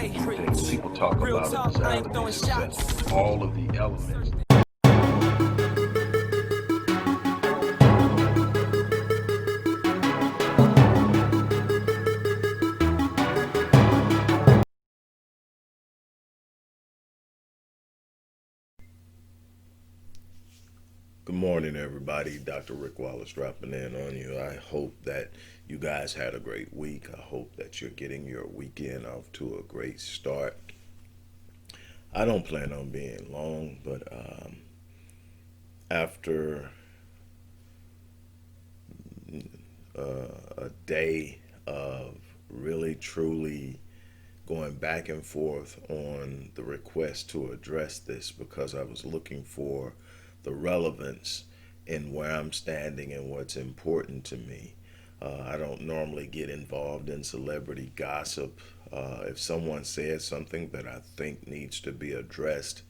things people talk about of success, all of the elements. Good morning, everybody. Dr. Rick Wallace dropping in on you. I hope that you guys had a great week. I hope that you're getting your weekend off to a great start. I don't plan on being long, but after a day of really truly going back and forth on the request to address this because I was looking for the relevance in where I'm standing and what's important to me. I don't normally get involved in celebrity gossip. If someone says something that I think needs to be addressed,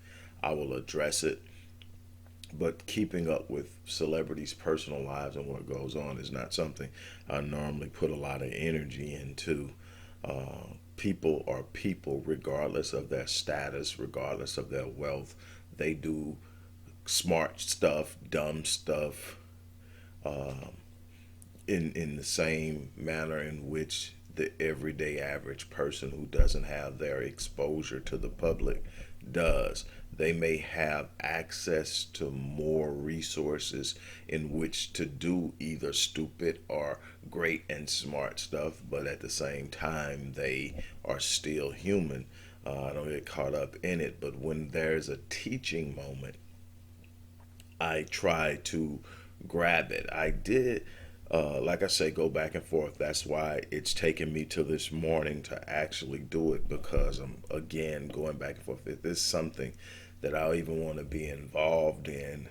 I will address it. But keeping up with celebrities' personal lives and what goes on is not something I normally put a lot of energy into. People are people, regardless of their status, regardless of their wealth. They do smart stuff, dumb stuff, in the same manner in which the everyday average person who doesn't have their exposure to the public does. They may have access to more resources in which to do either stupid or great and smart stuff, but at the same time, they are still human. I don't get caught up in it, but when there's a teaching moment, I try to grab it. I did, like I say, go back and forth. That's why it's taken me to this morning to actually do it because I'm again going back and forth. If this is something that I'll even want to be involved in.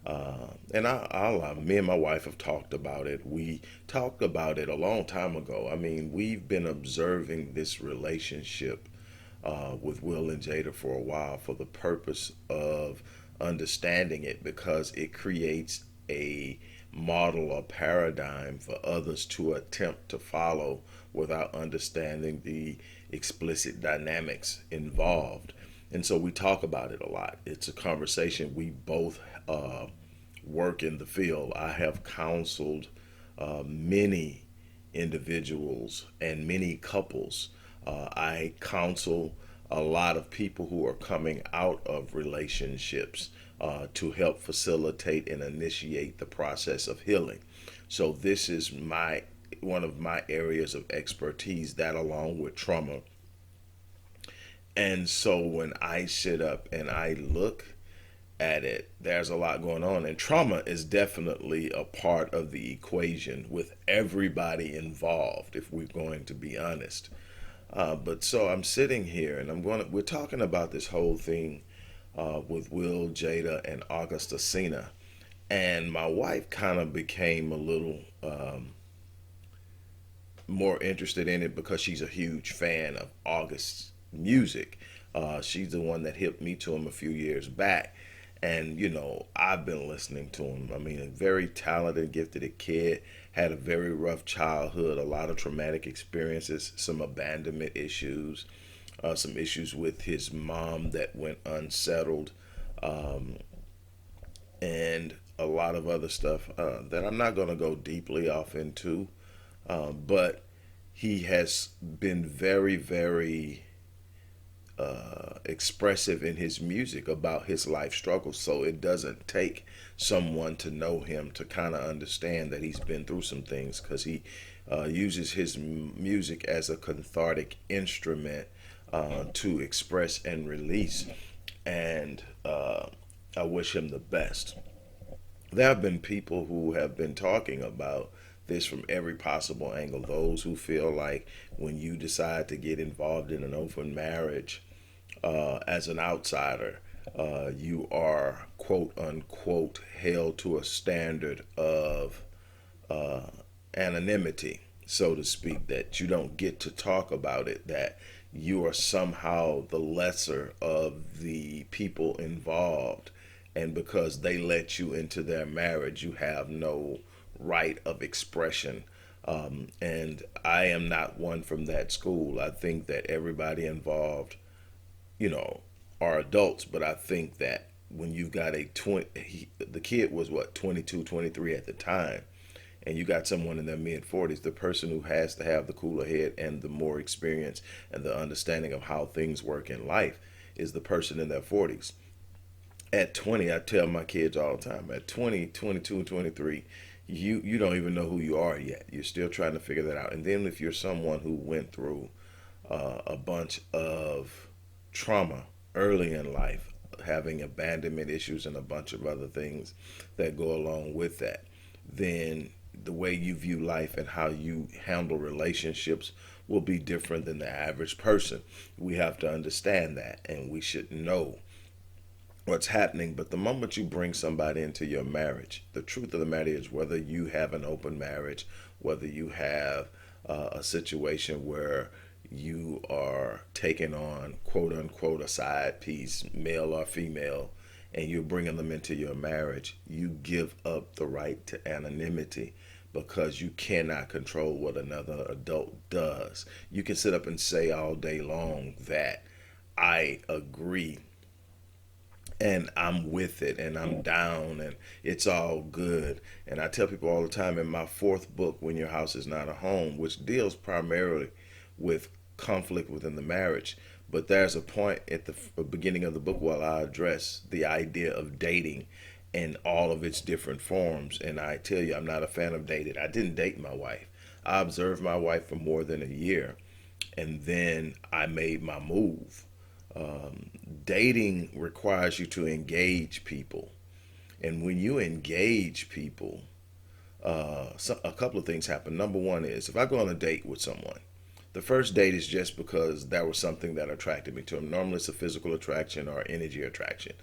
Me and my wife have talked about it. We talked about it a long time ago. I mean, we've been observing this relationship with Will and Jada for a while for the purpose of understanding it because it creates a model or paradigm for others to attempt to follow without understanding the explicit dynamics involved. And so we talk about it a lot. It's a conversation we both work in the field. I have counseled many individuals and many couples. I counsel a lot of people who are coming out of relationships to help facilitate and initiate the process of healing. So this is my one of my areas of expertise, that along with trauma. And so when I sit up and I look at it, there's a lot going on. And trauma is definitely a part of the equation with everybody involved, if we're going to be honest. But so I'm sitting here and we're talking about this whole thing with Will, Jada, and Alsina. And my wife kind of became a little more interested in it because she's a huge fan of August's music. She's the one that hipped me to him a few years back. And, I've been listening to him. I mean, a very talented, gifted kid, had a very rough childhood, a lot of traumatic experiences, some abandonment issues, some issues with his mom that went unsettled, um, and a lot of other stuff that I'm not going to go deeply off into. But he has been very, very expressive in his music about his life struggles. So it doesn't take someone to know him to kind of understand that he's been through some things because he uses his music as a cathartic instrument to express and release. And I wish him the best. There have been people who have been talking about this from every possible angle. Those who feel like when you decide to get involved in an open marriage as an outsider, you are quote unquote held to a standard of uh, anonymity, so to speak, that you don't get to talk about it, that you are somehow the lesser of the people involved. And because they let you into their marriage, you have no right of expression And I am not one from that school. I think that everybody involved, you know, are adults, but I think that when you've got the kid was what, 22, 23 at the time, and you got someone in their mid 40s, the person who has to have the cooler head and the more experience and the understanding of how things work in life is the person in their 40s. At 20, I tell my kids all the time, at 20, 22, and 23, you don't even know who you are yet. You're still trying to figure that out. And then if you're someone who went through a bunch of trauma early in life, having abandonment issues and a bunch of other things that go along with that, then the way you view life and how you handle relationships will be different than the average person. We have to understand that, and we should know what's happening. But the moment you bring somebody into your marriage, the truth of the matter is, whether you have an open marriage, whether you have a situation where you are taking on quote unquote a side piece, male or female, and you're bringing them into your marriage, you give up the right to anonymity because you cannot control what another adult does. You can sit up and say all day long that I agree and I'm with it and I'm down and it's all good. And I tell people all the time, in my fourth book, When Your House Is Not a Home, which deals primarily with conflict within the marriage, but there's a point at the beginning of the book where I address the idea of dating in all of its different forms. And I tell you, I'm not a fan of dating. I didn't date my wife. I observed my wife for more than a year, and then I made my move. Dating requires you to engage people, and when you engage people, a couple of things happen. Number one is, if I go on a date with someone, the first date is just because that was something that attracted me to them. Normally, it's a physical attraction or energy attraction.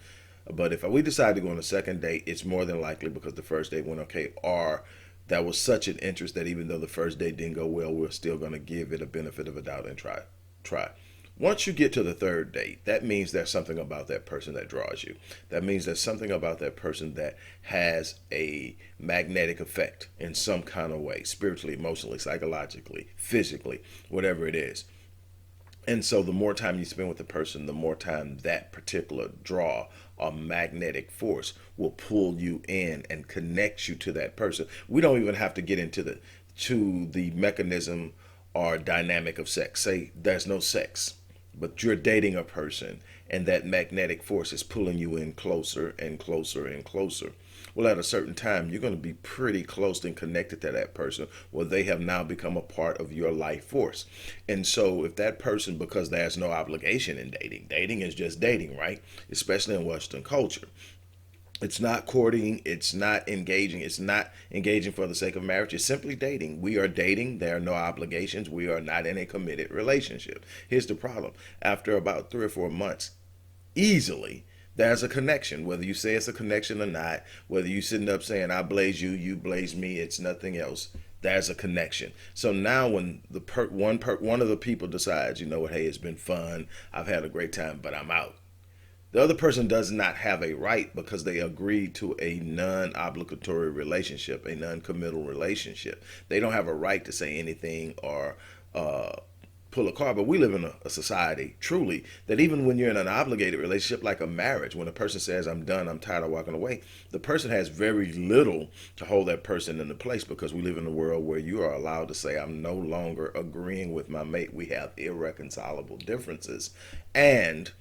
But if we decide to go on a second date, it's more than likely because the first date went okay, or that was such an interest that even though the first date didn't go well, we're still going to give it a benefit of a doubt and try. Once you get to the third date, that means there's something about that person that draws you. That means there's something about that person that has a magnetic effect in some kind of way, spiritually, emotionally, psychologically, physically, whatever it is. And so the more time you spend with the person, the more time that particular draw or magnetic force will pull you in and connect you to that person. We don't even have to get into the mechanism or dynamic of sex. Say there's no sex, but you're dating a person and that magnetic force is pulling you in closer and closer and closer. Well, at a certain time, you're going to be pretty close and connected to that person where they have now become a part of your life force. And so if that person, because there's no obligation in dating, dating is just dating, right? Especially in Western culture. It's not courting, it's not engaging, it's not engaging for the sake of marriage, it's simply dating. We are dating, there are no obligations, we are not in a committed relationship. Here's the problem: after about 3 or 4 months, easily there's a connection, whether you say it's a connection or not, whether you sitting up saying I blaze you, you blaze me, it's nothing else. There's a connection. So now when one of the people decides, you know what, hey, it's been fun, I've had a great time, but I'm out. The other person does not have a right, because they agreed to a non-obligatory relationship, a non-committal relationship. They don't have a right to say anything or pull a card. But we live in a society, truly, that even when you're in an obligated relationship like a marriage, when a person says, I'm done, I'm tired of walking away, the person has very little to hold that person into place, because we live in a world where you are allowed to say, I'm no longer agreeing with my mate. We have irreconcilable differences. And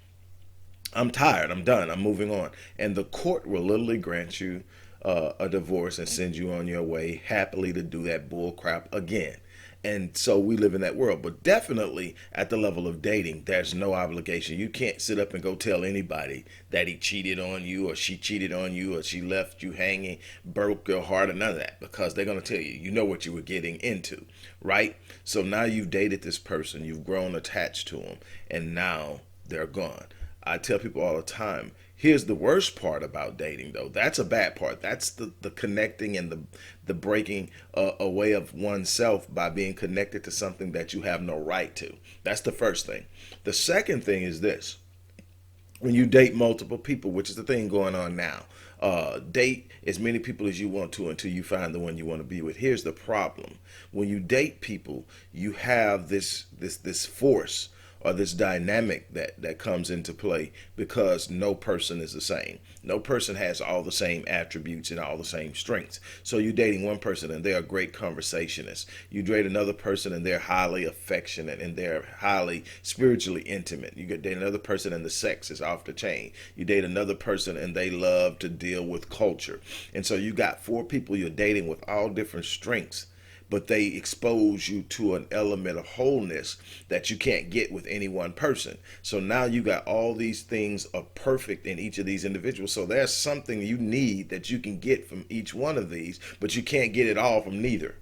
I'm tired, I'm done, I'm moving on. And the court will literally grant you a divorce and send you on your way happily to do that bull crap again. And so we live in that world. But definitely at the level of dating, there's no obligation. You can't sit up and go tell anybody that he cheated on you or she cheated on you or she left you hanging, broke your heart, or none of that, because they're going to tell you, you know what you were getting into, right? So now you've dated this person, you've grown attached to them, and now they're gone. I tell people all the time, here's the worst part about dating, though. That's a bad part. That's the connecting and the breaking away of oneself by being connected to something that you have no right to. That's the first thing. The second thing is this. when you date multiple people, which is the thing going on now. Date as many people as you want to until you find the one you want to be with. Here's the problem: when you date people, you have this force or this dynamic that comes into play because no person is the same. No person has all the same attributes and all the same strengths. So you're dating one person and they're a great conversationist. You date another person and they're highly affectionate and they're highly spiritually intimate. You date another person and the sex is off the chain. You date another person and they love to deal with culture. And so you got four people you're dating with all different strengths, but they expose you to an element of wholeness that you can't get with any one person. So now you got all these things are perfect in each of these individuals. So there's something you need that you can get from each one of these, but you can't get it all from neither.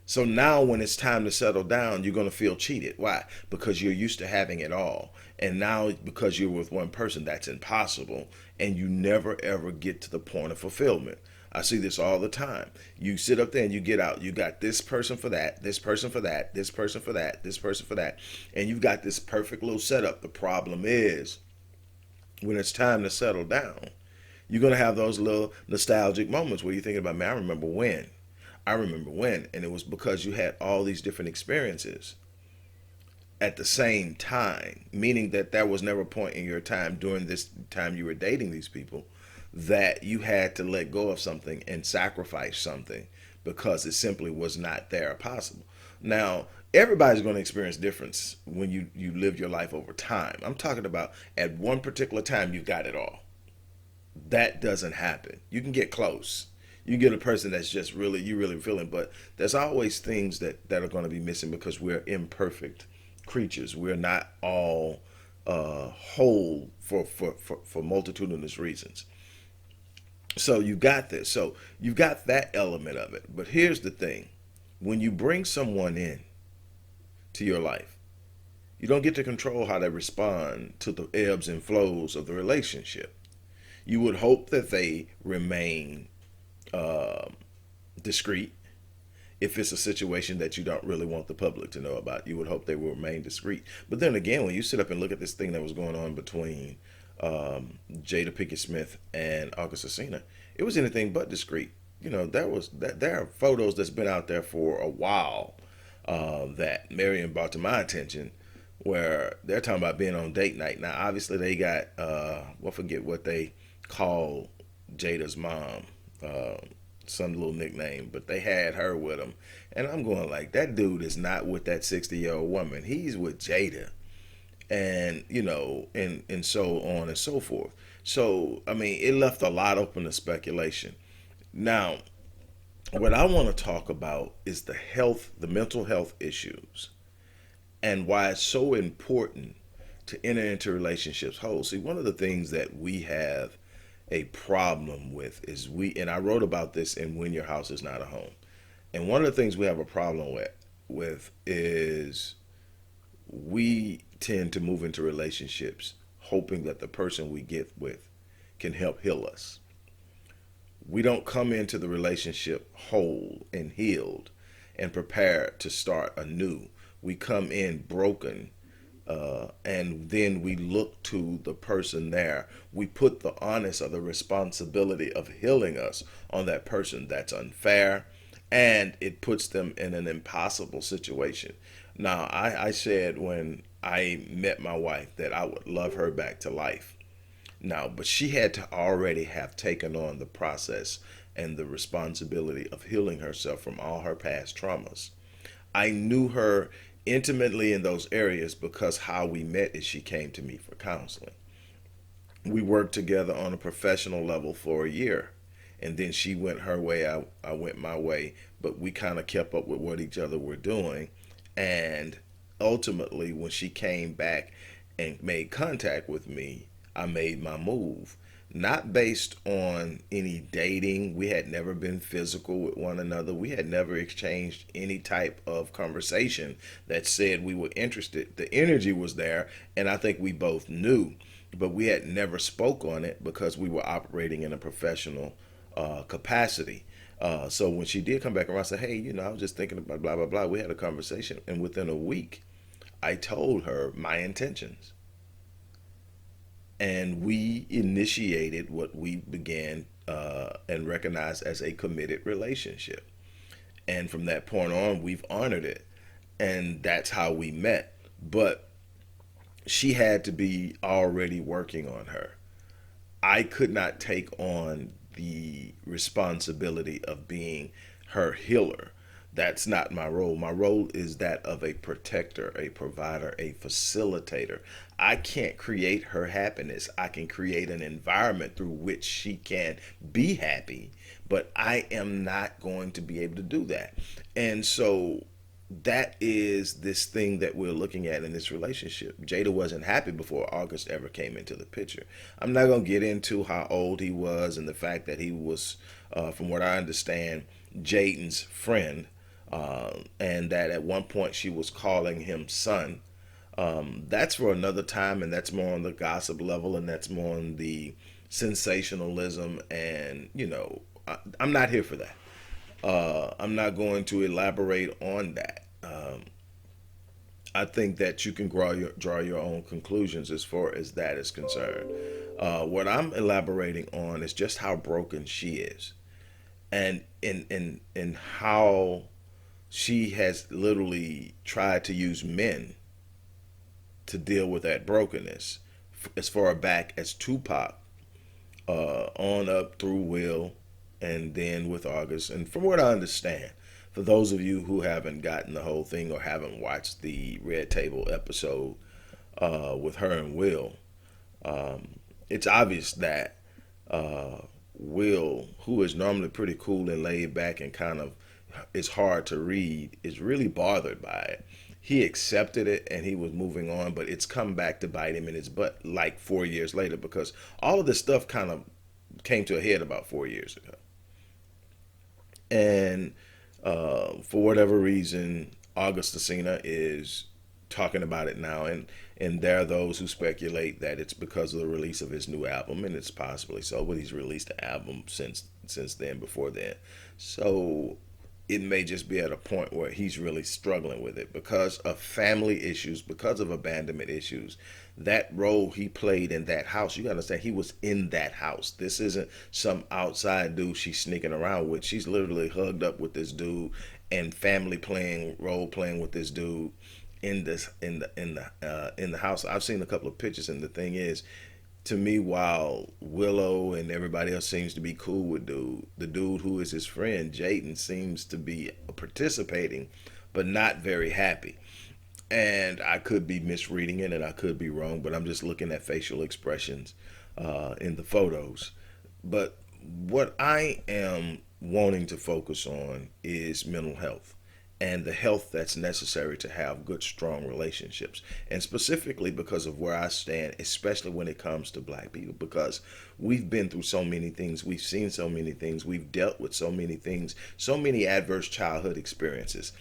So now when it's time to settle down, you're going to feel cheated. Why? Because you're used to having it all. And now because you're with one person, that's impossible. And you never ever get to the point of fulfillment. I see this all the time. You sit up there and you get out. You got this person for that, this person for that, this person for that, this person for that. And you've got this perfect little setup. The problem is when it's time to settle down, you're going to have those little nostalgic moments where you're thinking about, man, I remember when. I remember when. And it was because you had all these different experiences at the same time, meaning that there was never a point in your time during this time you were dating these people that you had to let go of something and sacrifice something because it simply was not there possible. Now, everybody's going to experience difference when you live your life over time. I'm talking about at one particular time you got it all. That doesn't happen. You can get close. You get a person that's just really, you really feeling, but there's always things that are going to be missing because we're imperfect creatures. We're not all whole for multitudinous reasons. So you got this. So you've got that element of it. But here's the thing. When you bring someone in to your life, you don't get to control how they respond to the ebbs and flows of the relationship. You would hope that they remain discreet. If it's a situation that you don't really want the public to know about, you would hope they will remain discreet. But then again, when you sit up and look at this thing that was going on between Jada Pinkett Smith and Alsina, it was anything but discreet. You know, there are photos that's been out there for a while that Marion brought to my attention, where they're talking about being on date night. Now, obviously, they got I forget what they call Jada's mom, some little nickname, but they had her with them, and I'm going like, that dude is not with that 60-year-old woman. He's with Jada, and and so on and so forth. So I mean, it left a lot open to speculation. Now, what I want to talk about is the mental health issues, and why it's so important to enter into relationships whole. See, one of the things that we have a problem with is and I wrote about this in When Your House Is Not a Home. And one of the things we have a problem with is we tend to move into relationships hoping that the person we get with can help heal us. We don't come into the relationship whole and healed and prepared to start anew. We come in broken, and then we look to the person there. We put the onus or the responsibility of healing us on that person. That's unfair, and it puts them in an impossible situation. Now, I said when I met my wife that I would love her back to life. Now, but she had to already have taken on the process and the responsibility of healing herself from all her past traumas. I knew her intimately in those areas because how we met is she came to me for counseling. We worked together on a professional level for a year, and then she went her way, I went my way, but we kind of kept up with what each other were doing. And ultimately, when she came back and made contact with me, I made my move. Not based on any dating. We had never been physical with one another. We had never exchanged any type of conversation that said we were interested. The energy was there, and I think we both knew, but we had never spoke on it because we were operating in a professional capacity. So when she did come back around, I said, hey, I was just thinking about blah, blah, blah. We had a conversation, and within a week, I told her my intentions. and we initiated what we began and recognized as a committed relationship. And from that point on, we've honored it, and that's how we met. But she had to be already working on her. I could not take on the responsibility of being her healer. That's not my role. My role is that of a protector, a provider, a facilitator. I can't create her happiness. I can create an environment through which she can be happy, but I am not going to be able to do that. And so that is this thing that we're looking at in this relationship. Jada wasn't happy before August ever came into the picture. I'm not going to get into how old he was and the fact that he was, from what I understand, Jaden's friend, and that at one point she was calling him son. That's for another time, and that's more on the gossip level, and that's more on the sensationalism, and I'm not here for that. I'm not going to elaborate on that. I think that you can draw your own conclusions as far as that is concerned. What I'm elaborating on is just how broken she is, and in how she has literally tried to use men to deal with that brokenness, as far back as Tupac, on up through Will, and then with August. And from what I understand, for those of you who haven't gotten the whole thing or haven't watched the Red Table episode with her and Will, it's obvious that Will, who is normally pretty cool and laid back and kind of is hard to read, is really bothered by it. He accepted it and he was moving on, but it's come back to bite him in his butt like 4 years later, because all of this stuff kind of came to a head about 4 years ago. And for whatever reason, August Alsina is talking about it now, and there are those who speculate that it's because of the release of his new album, and it's possibly so, but he's released an album since then, before then. So it may just be at a point where he's really struggling with it because of family issues, because of abandonment issues. That role he played in that house, you gotta understand, he was in that house. This isn't some outside dude she's sneaking around with. She's literally hugged up with this dude and family playing, role playing with this dude in the house. I've seen a couple of pictures, and the thing is, to me, while Willow and everybody else seems to be cool with dude, the dude who is his friend, Jaden, seems to be participating, but not very happy. And I could be misreading it, and I could be wrong, but I'm just looking at facial expressions in the photos. But what I am wanting to focus on is mental health and the health that's necessary to have good, strong relationships. And specifically because of where I stand, especially when it comes to black people, because we've been through so many things, we've seen so many things, we've dealt with so many things, so many adverse childhood experiences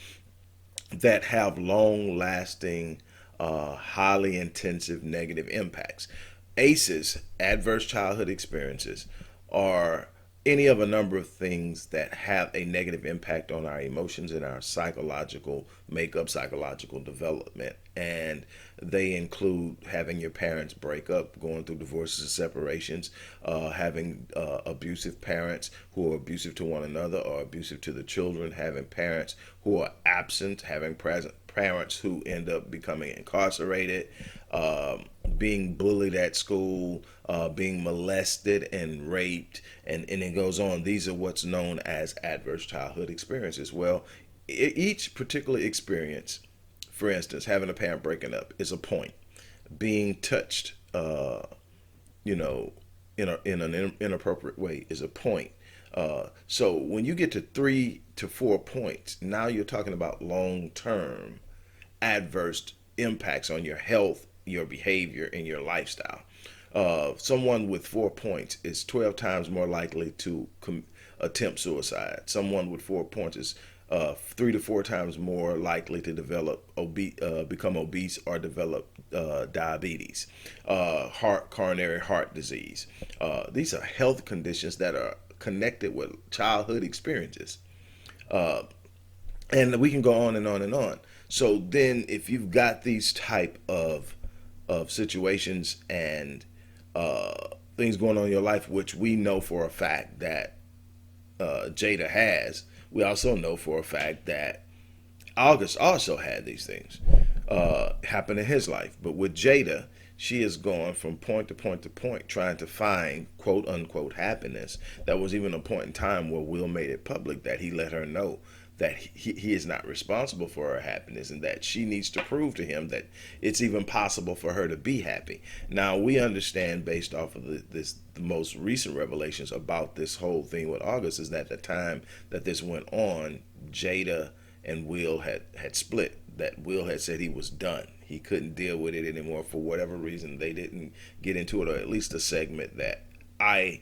that have long lasting, highly intensive negative impacts. ACEs, adverse childhood experiences, are any of a number of things that have a negative impact on our emotions and our psychological makeup, psychological development. And they include having your parents break up, going through divorces and separations, having abusive parents who are abusive to one another or abusive to the children, having parents who are absent, having present parents who end up becoming incarcerated, being bullied at school, being molested and raped, and it goes on. These are what's known as adverse childhood experiences. Well, each particular experience, for instance, having a parent breaking up is a point. Being touched, you know, in an inappropriate way is a point. So when you get to 3 to 4 points, now you're talking about long-term adverse impacts on your health, your behavior, and your lifestyle. Someone with 4 points is 12 times more likely to attempt suicide. Someone with 4 points is 3 to 4 times more likely to become obese or develop diabetes, coronary heart disease. These are health conditions that are connected with childhood experiences. And we can go on and on and on. So then if you've got these type of situations, and things going on in your life, which we know for a fact that Jada has. We also know for a fact that August also had these things happen in his life. But with Jada, she is going from point to point to point trying to find quote unquote happiness. That was even a point in time where Will made it public that he let her know that he is not responsible for her happiness and that she needs to prove to him that it's even possible for her to be happy. Now, we understand based off of the most recent revelations about this whole thing with August is that at the time that this went on, Jada and Will had split. That Will had said he was done. He couldn't deal with it anymore for whatever reason. They didn't get into it, or at least a segment that I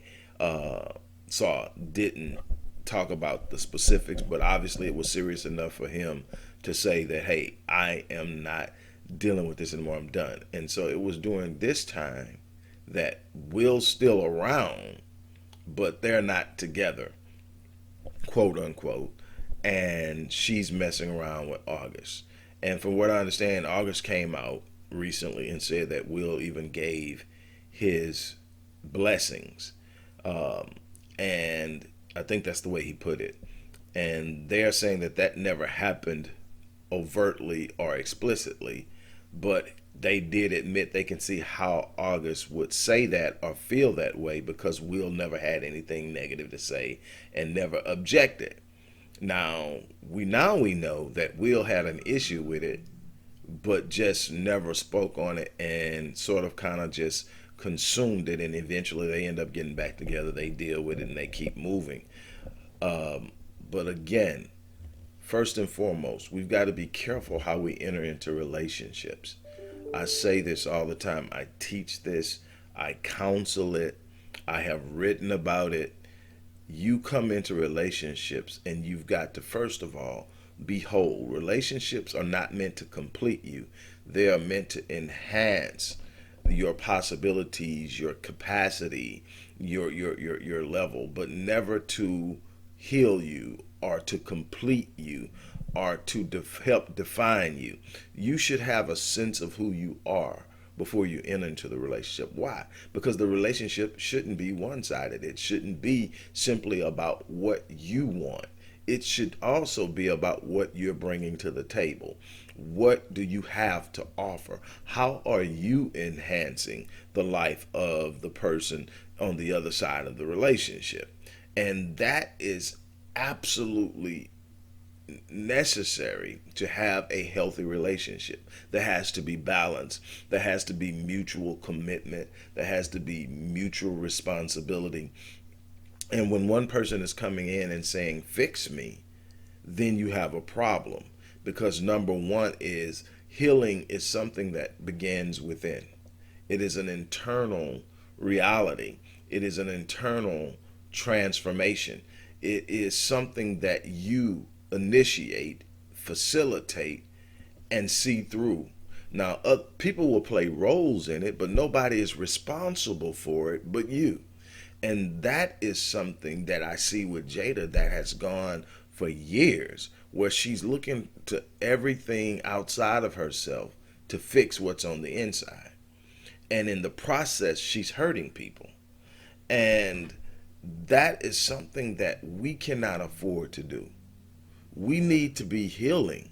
saw didn't talk about the specifics, but obviously it was serious enough for him to say that, hey, I am not dealing with this anymore. I'm done. And so it was during this time that Will's still around, but they're not together, quote unquote. And she's messing around with August. And from what I understand, August came out recently and said that Will even gave his blessings. And I think that's the way he put it. And they're saying that that never happened overtly or explicitly, but they did admit they can see how August would say that or feel that way because Will never had anything negative to say and never objected. Now we know that Will had an issue with it, but just never spoke on it and sort of kind of just consumed it, and eventually they end up getting back together. They deal with it and they keep moving. But again, first and foremost, we've got to be careful how we enter into relationships. I say this all the time. I teach this. I counsel it. I have written about it. You come into relationships and you've got to, first of all, be whole. Relationships are not meant to complete you. They are meant to enhance your possibilities, your capacity, your level, but never to heal you or to complete you or to help define you. You should have a sense of who you are before you enter into the relationship. Why? Because the relationship shouldn't be one-sided. It shouldn't be simply about what you want. It should also be about what you're bringing to the table. What do you have to offer? How are you enhancing the life of the person on the other side of the relationship? And that is absolutely necessary to have a healthy relationship. There has to be balance. There has to be mutual commitment. There has to be mutual responsibility. And when one person is coming in and saying, fix me, then you have a problem. Because number one is healing is something that begins within. It is an internal reality. It is an internal transformation. It is something that you initiate, facilitate, and see through. Now, people will play roles in it, but nobody is responsible for it but you. And that is something that I see with Jada that has gone for years, where she's looking to everything outside of herself to fix what's on the inside. And in the process, she's hurting people. And that is something that we cannot afford to do. We need to be healing.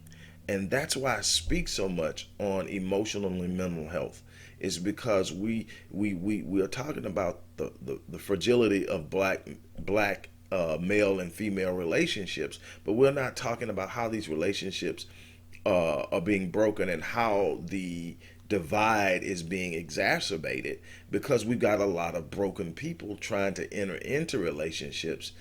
And that's why I speak so much on emotional and mental health. Is because we are talking about the fragility of black male and female relationships, but we're not talking about how these relationships are being broken and how the divide is being exacerbated because we've got a lot of broken people trying to enter into relationships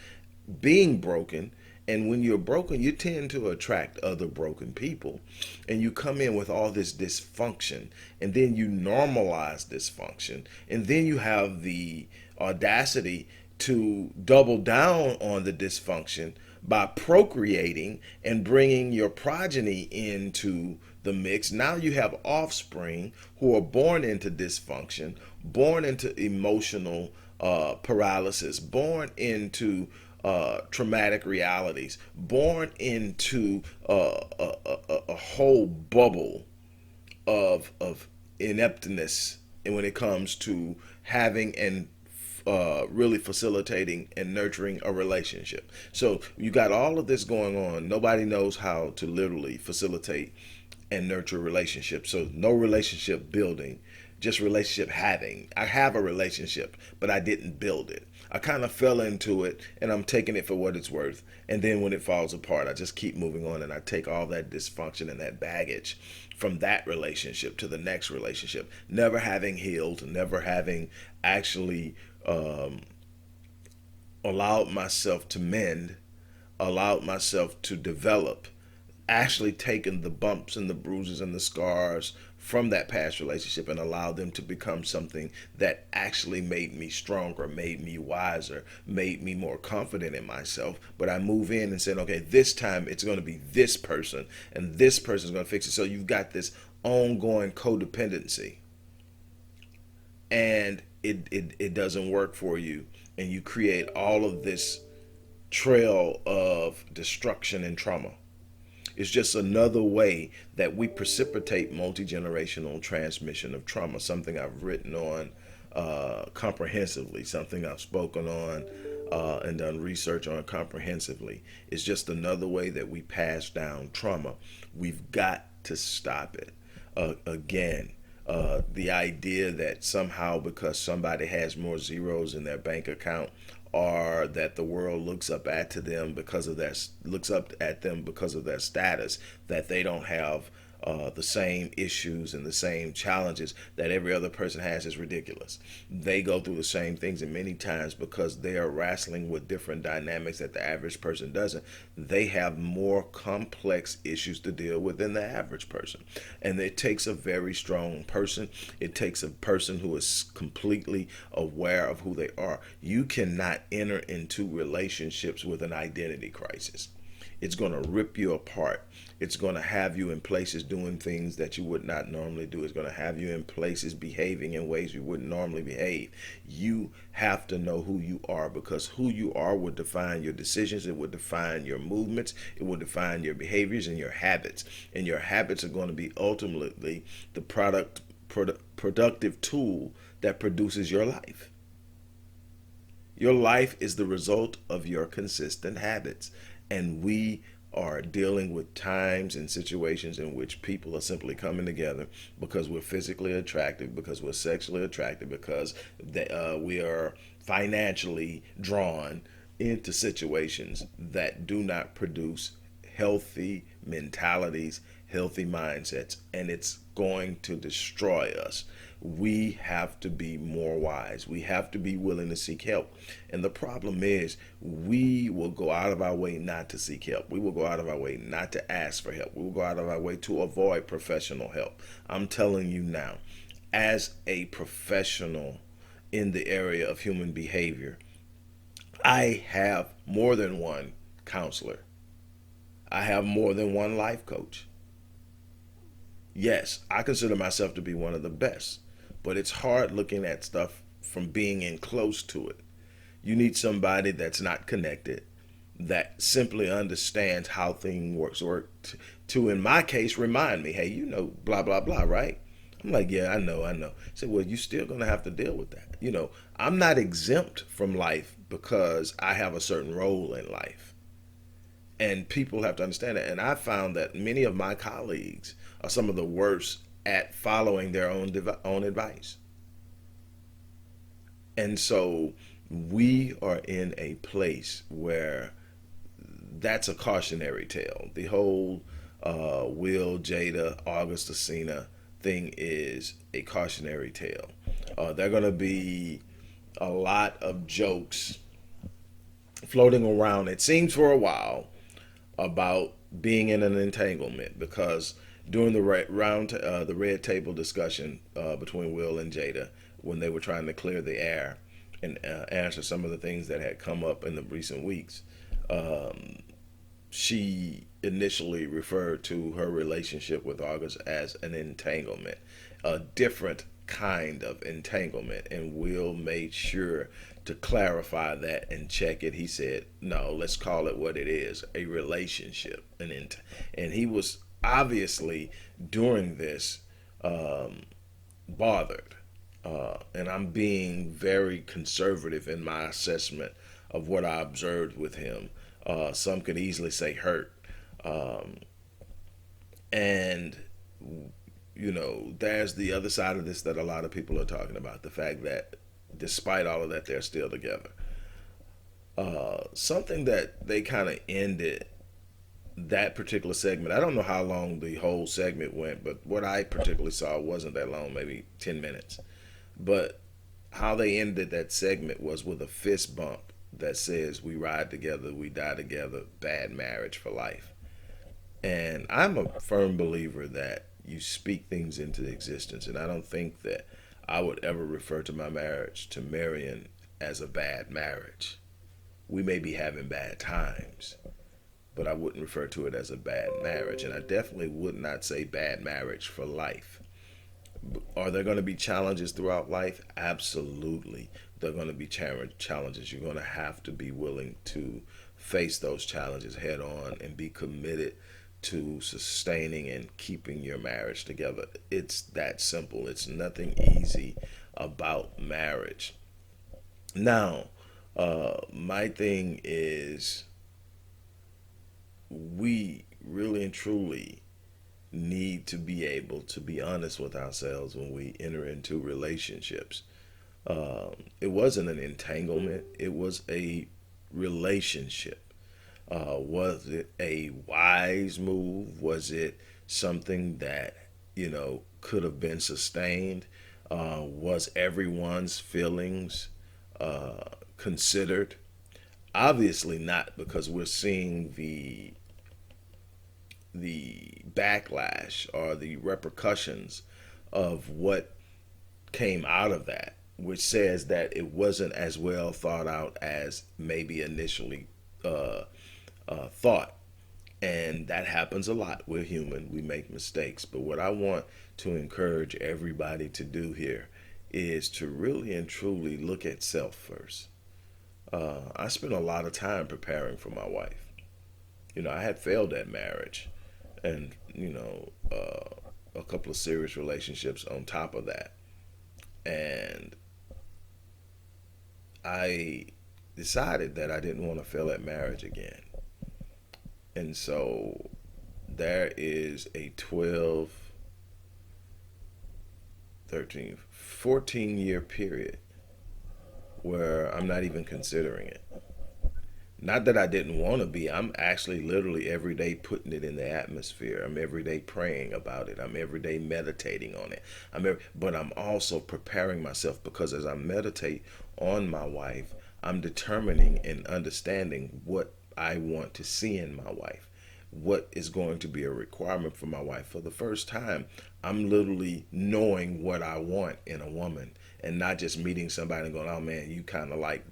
being broken. And when you're broken, you tend to attract other broken people. And you come in with all this dysfunction, and then you normalize dysfunction. And then you have the audacity to double down on the dysfunction by procreating and bringing your progeny into the mix. Now you have offspring who are born into dysfunction, born into emotional paralysis, born into traumatic realities, born into a whole bubble of ineptness and when it comes to having and really facilitating and nurturing a relationship. So you got all of this going on. Nobody knows how to literally facilitate and nurture relationships. So no relationship building, just relationship having. I have a relationship, but I didn't build it. I kind of fell into it and I'm taking it for what it's worth. And then when it falls apart, I just keep moving on and I take all that dysfunction and that baggage from that relationship to the next relationship, never having healed, never having actually allowed myself to mend, allowed myself to develop, actually taken the bumps and the bruises and the scars from that past relationship and allowed them to become something that actually made me stronger, made me wiser, made me more confident in myself. But I move in and said, okay, this time it's going to be this person and this person's going to fix it. So you've got this ongoing codependency and it doesn't work for you. And you create all of this trail of destruction and trauma. It's just another way that we precipitate multi-generational transmission of trauma, something I've written on comprehensively, something I've spoken on and done research on comprehensively. It's just another way that we pass down trauma. We've got to stop it. The idea that somehow because somebody has more zeros in their bank account or that the world looks up at them because of their status, that they don't have the same issues and the same challenges that every other person has is ridiculous. They go through the same things, and many times because they are wrestling with different dynamics that the average person doesn't, they have more complex issues to deal with than the average person. And it takes a very strong person. It takes a person who is completely aware of who they are. You cannot enter into relationships with an identity crisis. It's going to rip you apart. It's going to have you in places doing things that you would not normally do. It's going to have you in places behaving in ways you wouldn't normally behave. You have to know who you are, because who you are would define your decisions. It would define your movements. It would define your behaviors and your habits. And your habits are going to be ultimately the productive tool that produces your life. Your life is the result of your consistent habits. And we are dealing with times and situations in which people are simply coming together because we're physically attractive, because we're sexually attractive, because we are financially drawn into situations that do not produce healthy mentalities, healthy mindsets, and it's going to destroy us. We have to be more wise. We have to be willing to seek help. And the problem is we will go out of our way not to seek help. We will go out of our way not to ask for help. We will go out of our way to avoid professional help. I'm telling you now, as a professional in the area of human behavior, I have more than one counselor. I have more than one life coach. Yes, I consider myself to be one of the best, but it's hard looking at stuff from being in close to it. You need somebody that's not connected, that simply understands how things work to, in my case, remind me, hey, you know, blah, blah, blah, right? I'm like, yeah, I know. I said, well, you're still going to have to deal with that. You know, I'm not exempt from life because I have a certain role in life. And people have to understand that. And I found that many of my colleagues are some of the worst at following their own advice. And so we are in a place where that's a cautionary tale. The whole Will, Jada, August, Alsina thing is a cautionary tale. There are going to be a lot of jokes floating around, it seems, for a while, about being in an entanglement, because during the the red table discussion between Will and Jada, when they were trying to clear the air and answer some of the things that had come up in the recent weeks, she initially referred to her relationship with August as an entanglement, a different kind of entanglement, and Will made sure to clarify that and check it. He said, no, let's call it what it is, a relationship. And he was obviously, during this, bothered. And I'm being very conservative in my assessment of what I observed with him. Some could easily say hurt. Um, and, there's the other side of this that a lot of people are talking about, the fact that despite all of that, they're still together. Something that they kind of ended that particular segment. I don't know how long the whole segment went, but what I particularly saw wasn't that long, maybe 10 minutes. But how they ended that segment was with a fist bump that says, "We ride together, we die together, bad marriage for life." And I'm a firm believer that you speak things into existence. And I don't think that I would ever refer to my marriage to Marion as a bad marriage. We may be having bad times, but I wouldn't refer to it as a bad marriage. And I definitely would not say bad marriage for life. Are there going to be challenges throughout life? Absolutely. There are going to be challenges. You're going to have to be willing to face those challenges head on and be committed to sustaining and keeping your marriage together. It's that simple. It's nothing easy about marriage. Now, my thing is, we really and truly need to be able to be honest with ourselves when we enter into relationships. It wasn't an entanglement, it was a relationship. Was it a wise move? Was it something that, could have been sustained? Was everyone's feelings considered? Obviously not, because we're seeing the backlash or the repercussions of what came out of that, which says that it wasn't as well thought out as maybe initially thought. And that happens a lot. We're human, we make mistakes. But what I want to encourage everybody to do here is to really and truly look at self first. I spent a lot of time preparing for my wife. I had failed at marriage and, a couple of serious relationships on top of that. And I decided that I didn't want to fail at marriage again. And so there is a 12, 13, 14-year period where I'm not even considering it. Not that I didn't want to be. I'm actually literally every day putting it in the atmosphere. I'm every day praying about it. I'm every day meditating on it. But I'm also preparing myself, because as I meditate on my wife, I'm determining and understanding what I want to see in my wife, what is going to be a requirement for my wife. For the first time, I'm literally knowing what I want in a woman, and not just meeting somebody and going, "Oh man, you kind of like,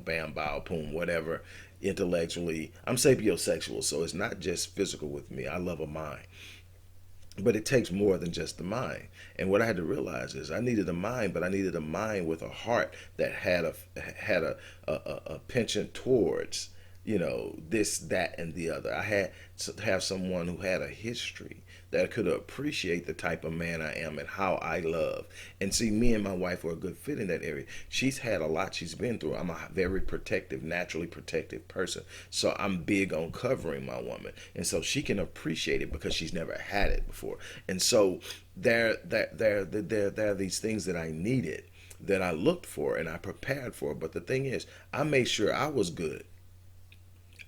bam, bow, boom, whatever." Intellectually, I'm sapiosexual, so it's not just physical with me. I love a mind. But it takes more than just the mind. And what I had to realize is I needed a mind, but I needed a mind with a heart that had a penchant towards, this, that, and the other. I had to have someone who had a history that could appreciate the type of man I am and how I love. And see, me and my wife were a good fit in that area. She's had a lot she's been through. I'm a very protective, naturally protective person. So I'm big on covering my woman. And so she can appreciate it because she's never had it before. And so there are these things that I needed, that I looked for and I prepared for. But the thing is, I made sure I was good.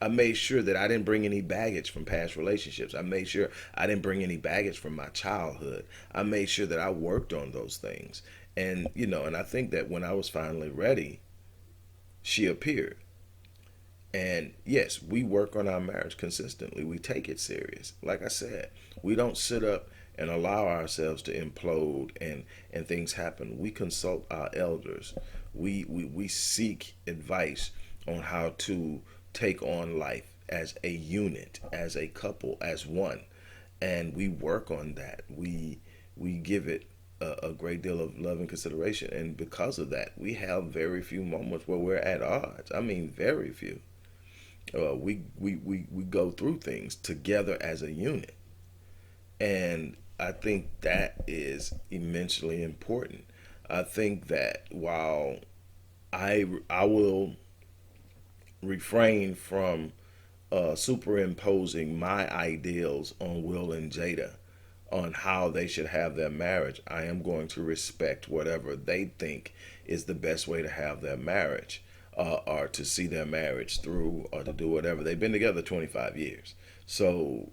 I made sure that I didn't bring any baggage from past relationships. I made sure I didn't bring any baggage from my childhood. I made sure that I worked on those things. And I think that when I was finally ready, she appeared. And yes, we work on our marriage consistently. We take it serious. Like I said, we don't sit up and allow ourselves to implode and things happen. We consult our elders. We seek advice on how to take on life as a unit, as a couple, as one. And we work on that. We give it a great deal of love and consideration. And because of that, we have very few moments where we're at odds. I mean, very few. We go through things together as a unit. And I think that is immensely important. I think that while I will refrain from superimposing my ideals on Will and Jada on how they should have their marriage, I am going to respect whatever they think is the best way to have their marriage, or to see their marriage through, or to do whatever. They've been together 25 years. So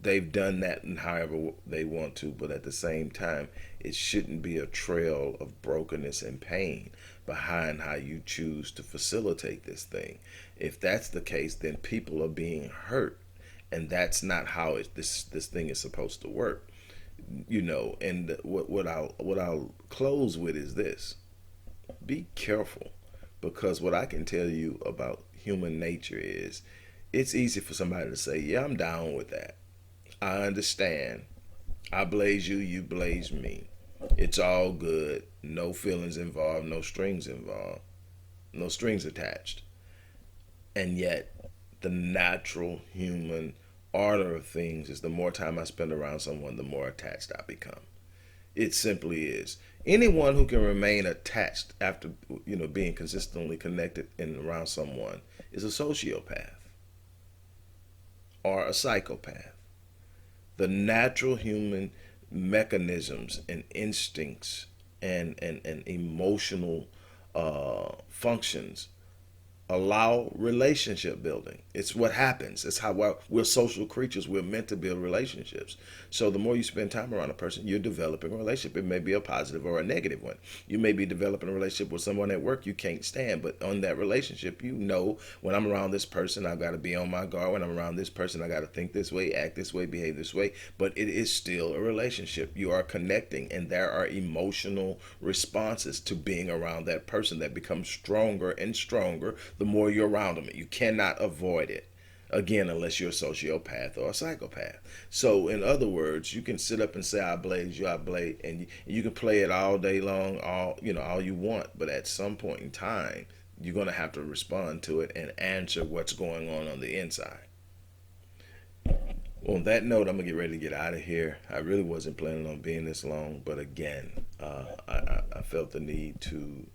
they've done that and however they want to, but at the same time, it shouldn't be a trail of brokenness and pain behind how you choose to facilitate this thing. If that's the case, then people are being hurt, and that's not how this thing is supposed to work. And what I'll close with is this: be careful, because what I can tell you about human nature is it's easy for somebody to say, yeah, I'm down with that. I understand. I blaze you, you blaze me. It's all good. No feelings involved, no strings involved, no strings attached. And yet, the natural human order of things is the more time I spend around someone, the more attached I become. It simply is. Anyone who can remain attached after being consistently connected and around someone is a sociopath or a psychopath. The natural human mechanisms and instincts and emotional functions allow relationship building. It's what happens. It's how we're social creatures. We're meant to build relationships. So the more you spend time around a person, you're developing a relationship. It may be a positive or a negative one. You may be developing a relationship with someone at work you can't stand, but on that relationship, when I'm around this person, I've got to be on my guard. When I'm around this person, I got to think this way, act this way, behave this way. But it is still a relationship. You are connecting, and there are emotional responses to being around that person that become stronger and stronger the more you're around them. You cannot avoid it. Again, unless you're a sociopath or a psychopath. So, in other words, you can sit up and say, I blaze you, I blaze, and you can play it all day long, all you want. But at some point in time, you're going to have to respond to it and answer what's going on the inside. On that note, I'm going to get ready to get out of here. I really wasn't planning on being this long, but again, I felt the need to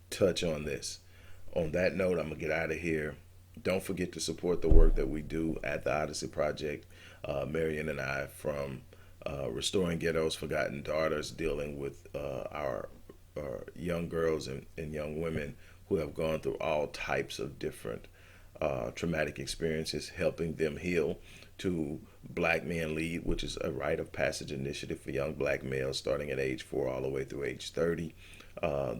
touch on this. On that note, I'm going to get out of here. Don't forget to support the work that we do at the Odyssey Project. Marion and I, from Restoring Ghetto's Forgotten Daughters, dealing with our young girls and young women who have gone through all types of different traumatic experiences, helping them heal, to Black Men Lead, which is a rite of passage initiative for young Black males starting at age 4 all the way through age 30.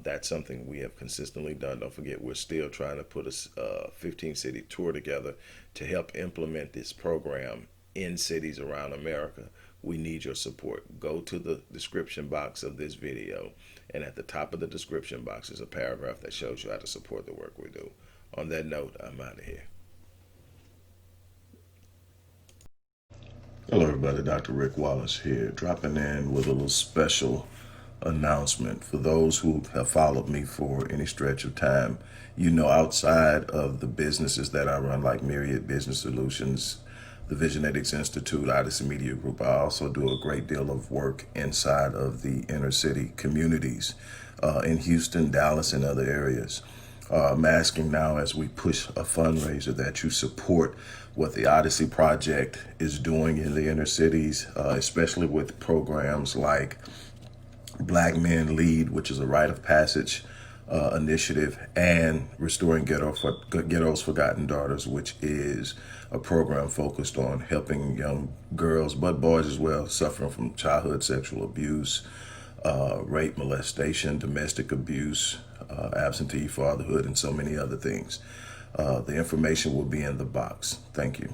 That's something we have consistently done. Don't forget, we're still trying to put a 15-city tour together to help implement this program in cities around America. We need your support. Go to the description box of this video, and at the top of the description box is a paragraph that shows you how to support the work we do. On that note, I'm out of here. Hello everybody, Dr. Rick Wallace here, dropping in with a little special announcement. For those who have followed me for any stretch of time, outside of the businesses that I run, like Myriad Business Solutions, the Visionetics Institute, Odyssey Media Group, I also do a great deal of work inside of the inner city communities in Houston, Dallas, and other areas. I'm asking now, as we push a fundraiser, that you support what the Odyssey Project is doing in the inner cities, especially with programs like Black Men Lead, which is a rite of passage initiative, and Restoring Ghetto's Forgotten Daughters, which is a program focused on helping young girls, but boys as well, suffering from childhood sexual abuse, rape, molestation, domestic abuse, absentee fatherhood, and so many other things. The information will be in the box. Thank you.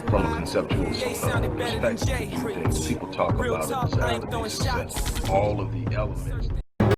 From a conceptual perspective, people talk about it this afternoon is that all of the elements